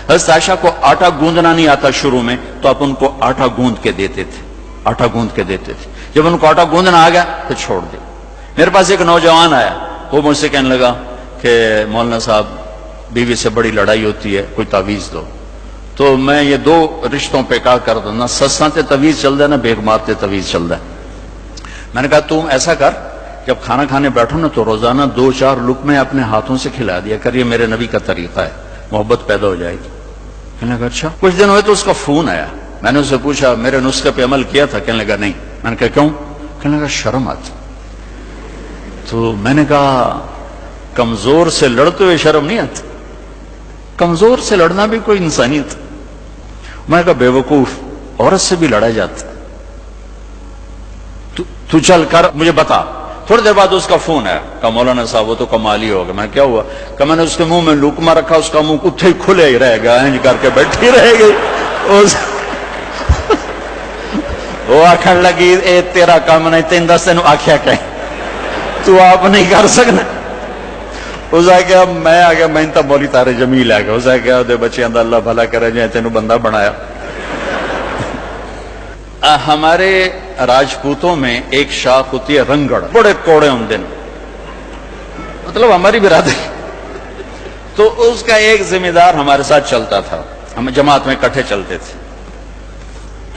حضرت عائشہ کو آٹا گوندنا نہیں آتا شروع میں تو آپ ان کو آٹا گوند کے دیتے تھے، آٹا گوند کے دیتے تھے. جب ان کو آٹا گوندنا آ گیا تو چھوڑ دے. میرے پاس ایک نوجوان آیا، وہ مجھ سے کہنے لگا کہ مولانا صاحب بیوی سے بڑی لڑائی ہوتی ہے، کوئی تعویذ دو. تو میں یہ دو رشتوں پہ کہا کر دوں، نہ سساں تے تعویذ چل رہا ہے نہ بیگ مارتے تعویذ چل رہا ہے. میں نے کہا تم ایسا کر، جب کھانا کھانے بیٹھو نا تو روزانہ 2-4 لقمے اپنے ہاتھوں سے کھلا دیا کر، یہ میرے نبی کا طریقہ ہے، محبت پیدا ہو جائے گی. کہنے لگا اچھا. کچھ دن ہوئے تو اس کا فون آیا. میں نے اسے پوچھا میرے نسخے پہ عمل کیا تھا؟ کہنے لگا نہیں. میں نے کہا کیوں؟ کہنے لگا شرم آتی. تو میں نے کہا کمزور سے لڑتے ہوئے شرم نہیں آتی؟ کمزور سے لڑنا بھی کوئی انسانیت. میں نے کہا بے وقوف، عورت سے بھی لڑا جاتا. تو چل کر مجھے بتا. تھوڑی دیر بعد اس کا فون ہے، کہا مولانا صاحب وہ تو کمال ہی ہوگا. میں کیا ہوا؟ کہ میں نے اس کے منہ میں لقمہ رکھا، اس کا منہ اتھے ہی کھلے ہی رہ گیا، انج کر کے بیٹھی رہ گئی. وہ آخر لگی اے تیرا کام نہیں، تین دس تینوں آخیا کہ تو آپ نہیں کر سکنا. اس آ گیا میں آ گیا، میں تو مولی تارے جمیل آ گیا. اس آ گیا دے بچے اندر اللہ بھلا کرے جائے تینوں بندہ بنایا. ہمارے راجپوتوں میں ایک شاخ ہوتی ہے رنگڑ، بڑے کوڑے ہوندے ہیں، مطلب ہماری برادری. تو اس کا ایک ذمہ دار ہمارے ساتھ چلتا تھا، ہم جماعت میں اکٹھے چلتے تھے.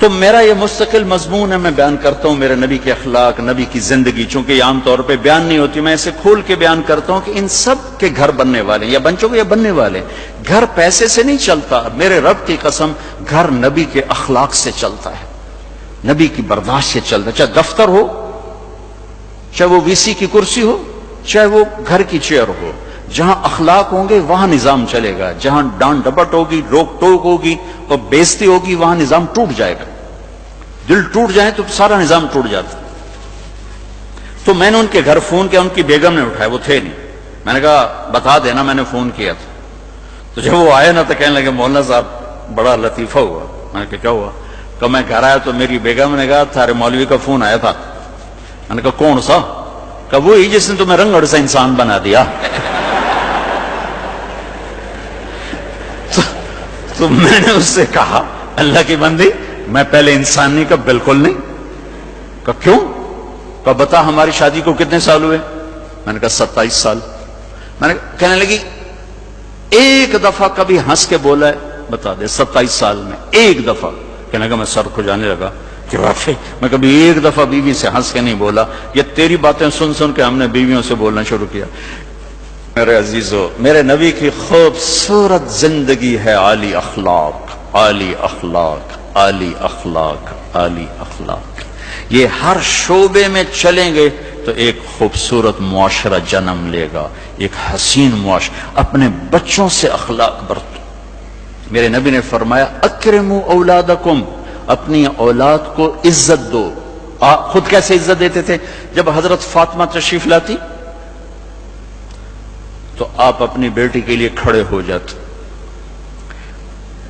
تو میرا یہ مستقل مضمون ہے، میں بیان کرتا ہوں میرے نبی کے اخلاق، نبی کی زندگی. چونکہ یہ عام طور پہ بیان نہیں ہوتی، میں اسے کھول کے بیان کرتا ہوں کہ ان سب کے گھر بننے والے ہیں، یا بن چکے یا بننے والے. گھر پیسے سے نہیں چلتا، میرے رب کی قسم، گھر نبی کے اخلاق سے چلتا ہے، نبی کی برداشت سے چلتا ہے. چاہے دفتر ہو، چاہے وہ وی سی کی کرسی ہو، چاہے وہ گھر کی چیئر ہو. جہاں اخلاق ہوں گے وہاں نظام چلے گا. جہاں ڈانٹ ڈپٹ ہوگی، روک ٹوک ہوگی اور بےزتی ہوگی، وہاں نظام ٹوٹ جائے گا. دل ٹوٹ جائے تو سارا نظام ٹوٹ جاتا. تو میں نے ان کے گھر فون کیا، ان کی بیگم نے اٹھایا، وہ تھے نہیں. میں نے کہا بتا دینا میں نے فون کیا تھا. تو جب وہ آئے نا تو کہنے لگے مولانا صاحب بڑا لطیفہ ہوا. میں نے کہا کیا ہوا؟ کہ میں گھر آیا تو میری بیگم نے کہا تھارے مولوی کا فون آیا تھا. میں نے کہا کون سا؟ کہ وہی جس نے تمہیں رنگڑ سے انسان بنا دیا. تو میں نے اس سے کہا اللہ کی بندی میں پہلے انسان نہیں، کہ بالکل نہیں. کہ کیوں؟ کہ بتا ہماری شادی کو کتنے سال ہوئے؟ میں نے کہا 27 سال. میں نے کہنے لگی ایک دفعہ کبھی ہنس کے بولا ہے؟ بتا دے 27 سال میں ایک دفعہ. کہنے لگا میں سر کھجانے لگا کہ واقعی میں کبھی ایک دفعہ بیوی سے ہنس کے نہیں بولا. یہ تیری باتیں سن سن کے ہم نے بیویوں سے بولنا شروع کیا. میرے عزیزو، میرے نبی کی خوبصورت زندگی ہے عالی اخلاق، عالی اخلاق، عالی اخلاق، عالی اخلاق. یہ ہر شعبے میں چلیں گے تو ایک خوبصورت معاشرہ جنم لے گا، ایک حسین معاشرہ. اپنے بچوں سے اخلاق برتو. میرے نبی نے فرمایا اکرموا اولادکم، اپنی اولاد کو عزت دو. خود کیسے عزت دیتے تھے؟ جب حضرت فاطمہ تشریف لاتی تو آپ اپنی بیٹی کے لیے کھڑے ہو جاتے.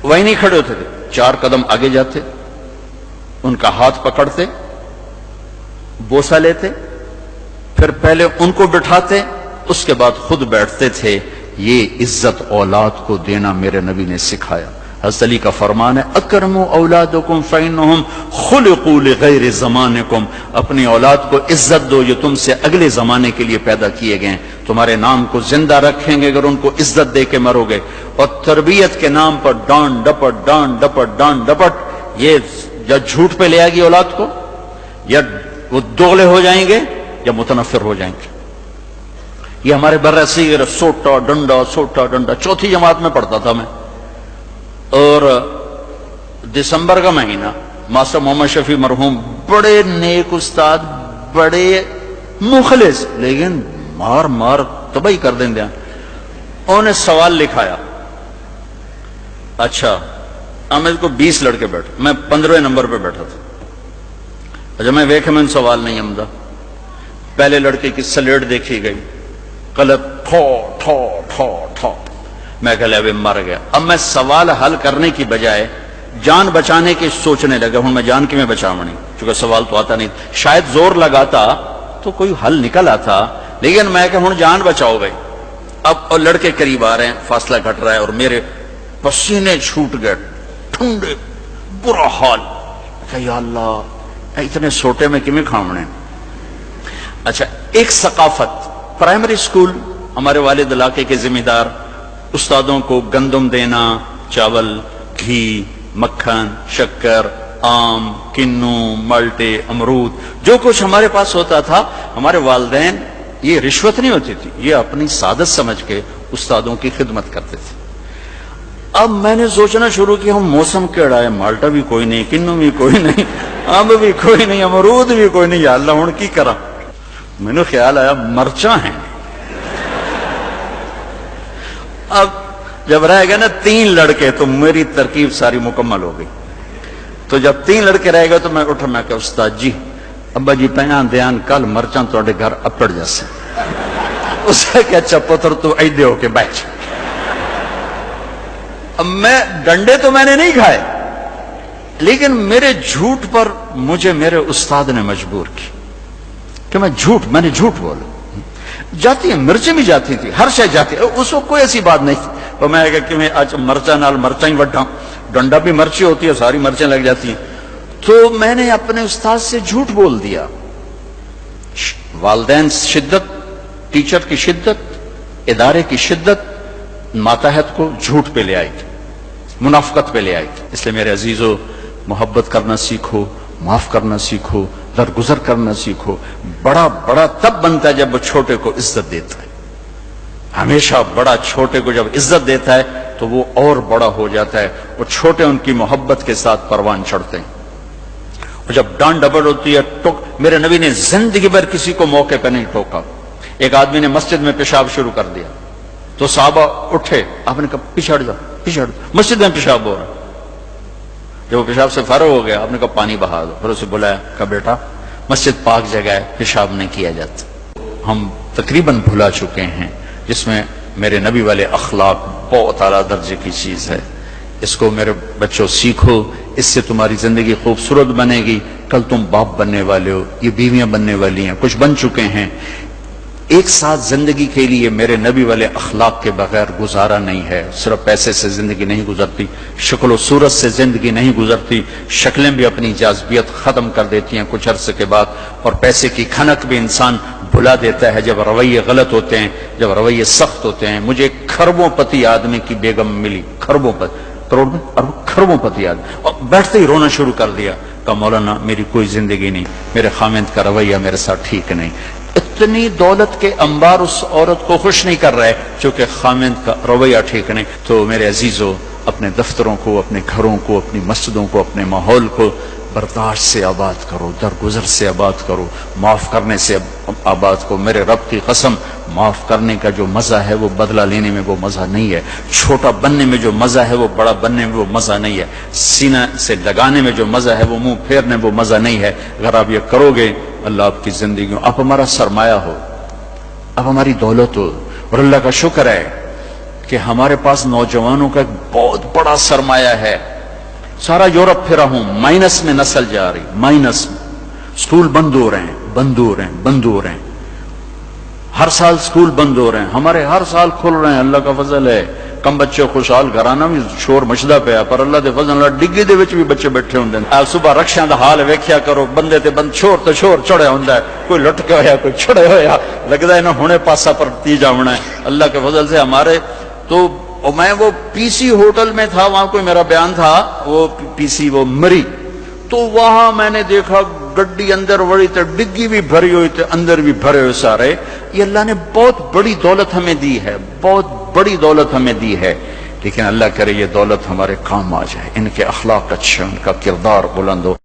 وہی نہیں کھڑے ہوتے تھے، 4 قدم آگے جاتے، ان کا ہاتھ پکڑتے، بوسہ لیتے، پھر پہلے ان کو بٹھاتے، اس کے بعد خود بیٹھتے تھے. یہ عزت اولاد کو دینا میرے نبی نے سکھایا. حضرت علی کا فرمان ہے اکرموا اولادکم فانہم خلقوا لغیر زمانکم. اپنی اولاد کو عزت دو، یہ تم سے اگلے زمانے کے لیے پیدا کیے گئے ہیں. تمہارے نام کو زندہ رکھیں گے اگر ان کو عزت دے کے مرو گے. اور تربیت کے نام پر ڈانٹ ڈپٹ، ڈانٹ ڈپٹ، ڈانٹ ڈپٹ، یہ یا جھوٹ پہ لے آئے گی اولاد کو، یا وہ دوغلے ہو جائیں گے یا متنفر ہو جائیں گے. یہ ہمارے برصغیر سوٹا ڈنڈا، سوٹا ڈنڈا. 4تھی جماعت میں پڑھتا تھا میں، اور دسمبر کا مہینہ، ماسٹر محمد شفیع مرحوم بڑے نیک استاد، بڑے مخلص، لیکن مار مار تباہی کر دیں دیا. انہوں نے سوال لکھایا. اچھا میرے کو 20 لڑکے بیٹھے، میں 15ویں نمبر پہ بیٹھا تھا. اچھا میں ویکھے میں سوال نہیں آمدہ. پہلے لڑکے کی سلیٹ دیکھی گئی، قلب ٹھو ٹھو ٹھو ٹھو. میں کہا ابھی مر گیا. اب میں سوال حل کرنے کی بجائے جان بچانے کی سوچنے لگا. ہوں میں جان کی میں بچاؤں نہیں، چونکہ سوال تو آتا نہیں. شاید زور لگاتا تو کوئی حل نکل آتا، لیکن میں کہ ہوں جان بچاؤ بھائی. اب اور لڑکے قریب آ رہے ہیں، فاصلہ گھٹ رہا ہے، اور میرے پسینے چھوٹ گئے, ٹھنڈے, برا حال. کہ یا اللہ اتنے سوٹے میں کیوں کھاونے. اچھا, ایک ثقافت, پرائمری سکول ہمارے والد علاقے کے ذمہ دار استادوں کو گندم دینا, چاول, گھی, مکھن, شکر, آم, کنو, مالٹے, امرود, جو کچھ ہمارے پاس ہوتا تھا, ہمارے والدین یہ رشوت نہیں ہوتی تھی, یہ اپنی سعادت سمجھ کے استادوں کی خدمت کرتے تھے. اب میں نے سوچنا شروع کیا, ہم موسم کیڑا ہے, مالٹا بھی کوئی نہیں, کنو بھی کوئی نہیں, آم بھی کوئی نہیں, امرود بھی کوئی نہیں, یا اللہ ہوں کی کرا. میں نے خیال آیا مرچاں ہیں. اب جب رہ گئے نا 3 لڑکے تو میری ترکیب ساری مکمل ہو گئی. تو جب 3 لڑکے رہ گئے تو میں اٹھا, میں کہ استاد جی, ابا جی پیان دیان کل مرچاں توڑے گھر اپڑ جیسے. اس نے کہا اچھا پتر تو ایدے ہو کے بیٹھ. اب میں ڈنڈے تو میں نے نہیں کھائے, لیکن میرے جھوٹ پر مجھے میرے استاد نے مجبور کی کہ میں نے جھوٹ بولا. جاتی ہیں مرچیں بھی جاتی تھی, ہر شے جاتی, اس وقت کوئی ایسی بات نہیں تھی. تو میں کہا کہ میں آج مرچا نال مرچا ہی وڈھا, ڈنڈا بھی مرچی ہوتی ہے, ساری مرچیں لگ جاتی ہیں. تو میں نے اپنے استاد سے جھوٹ بول دیا. والدین شدت, ٹیچر کی شدت, ادارے کی شدت ماتحت کو جھوٹ پہ لے آئی تھی, منافقت پہ لے آئی تھی. اس لیے میرے عزیزو, محبت کرنا سیکھو, معاف کرنا سیکھو, درگزر کرنا سیکھو. بڑا بڑا تب بنتا ہے جب وہ چھوٹے کو عزت دیتا ہے. ہمیشہ بڑا چھوٹے کو جب عزت دیتا ہے تو وہ اور بڑا ہو جاتا ہے. وہ چھوٹے ان کی محبت کے ساتھ پروان چڑھتے ہیں. اور جب ڈانٹ ڈپٹ ہوتی ہے, میرے نبی نے زندگی بھر کسی کو موقع پہ نہیں ٹوکا. ایک آدمی نے مسجد میں پیشاب شروع کر دیا تو صحابہ اٹھے, آپ نے کہا پیچھے ہٹ جاؤ, مسجد میں پیشاب ہو رہا. جب وہ پیشاب سے فارغ ہو گیا, آپ نے کہا پانی بہا دو. پھر اسے بلایا, کہا بیٹا مسجد پاک جگہ ہے, پیشاب نہیں کیا جاتا. ہم تقریباً بھلا چکے ہیں جس میں میرے نبی والے اخلاق بہت اعلیٰ درجے کی چیز ہے. اس کو میرے بچوں سیکھو, اس سے تمہاری زندگی خوبصورت بنے گی. کل تم باپ بننے والے ہو, یہ بیویاں بننے والی ہیں, کچھ بن چکے ہیں. ایک ساتھ زندگی کے لیے میرے نبی والے اخلاق کے بغیر گزارا نہیں ہے. صرف پیسے سے زندگی نہیں گزرتی, شکل و صورت سے زندگی نہیں گزرتی. شکلیں بھی اپنی جاذبیت ختم کر دیتی ہیں کچھ عرصے کے بعد, اور پیسے کی کھنک بھی انسان بھلا دیتا ہے جب رویے غلط ہوتے ہیں, جب رویے سخت ہوتے ہیں. مجھے کھربوں پتی آدمی کی بیگم ملی, کھربوں پتی, کروڑ میں کھربوں پتی آدمی, اور بیٹھتے ہی رونا شروع کر دیا. کہا مولانا میری کوئی زندگی نہیں, میرے خامند کا رویہ میرے ساتھ ٹھیک نہیں. اتنی دولت کے انبار اس عورت کو خوش نہیں کر رہے چونکہ خامند کا رویہ ٹھیک نہیں. تو میرے عزیزو, اپنے دفتروں کو, اپنے گھروں کو, اپنی مسجدوں کو, اپنے ماحول کو برداشت سے آباد کرو, درگزر سے آباد کرو, معاف کرنے سے آباد کرو. میرے رب کی قسم, معاف کرنے کا جو مزہ ہے وہ بدلہ لینے میں وہ مزہ نہیں ہے. چھوٹا بننے میں جو مزہ ہے وہ بڑا بننے میں وہ مزہ نہیں ہے. سینہ سے لگانے میں جو مزہ ہے وہ منہ پھیرنے میں وہ مزہ نہیں ہے. اگر آپ یہ کرو گے, اللہ آپ کی زندگی, آپ ہمارا سرمایہ ہو, آپ ہماری دولت ہو. اور اللہ کا شکر ہے کہ ہمارے پاس نوجوانوں کا ایک بہت بڑا سرمایہ ہے. سارا یورپ پھرا ہوں, مائنس میں نسل جا رہی, مائنس میں. سکول بند ہو رہے ہیں, بند ہو رہے ہیں, بند ہو رہے ہیں. ہر سال سکول بند ہو رہے ہیں, ہمارے ہر سال کھل رہے ہیں. اللہ کا فضل ہے. کم بچے خوشحال گھرانا بھی شور مچدا پیا, پر اللہ دے فضل نال ڈگی دے وچ بھی بچے بیٹھے ہوندے نے. آپ صبح رکشیاں دا حال ویکھیا کرو, بندے تے بند شور تے شور چڑھیا ہوندا ہے, کوئی لٹکا ہویا, کوئی چڑھیا ہویا, لگدا ہے نا ہنے پاسا پر تی جاونا ہے. اللہ کے فضل سے ہمارے تو, میں وہ پی سی ہوٹل میں تھا, وہاں کوئی میرا بیان تھا, وہ پی سی وہ مری, تو وہاں میں نے دیکھا گڈی اندر وڑی تے ڈگی بھی بھری ہوئی تے اندر بھی بھرے ہوئے سارے. یہ اللہ نے بہت بڑی دولت ہمیں دی ہے, بہت بڑی دولت ہمیں دی ہے. لیکن اللہ کرے یہ دولت ہمارے کام آ جائے, ان کے اخلاق اچھے, ان کا کردار بلند ہو.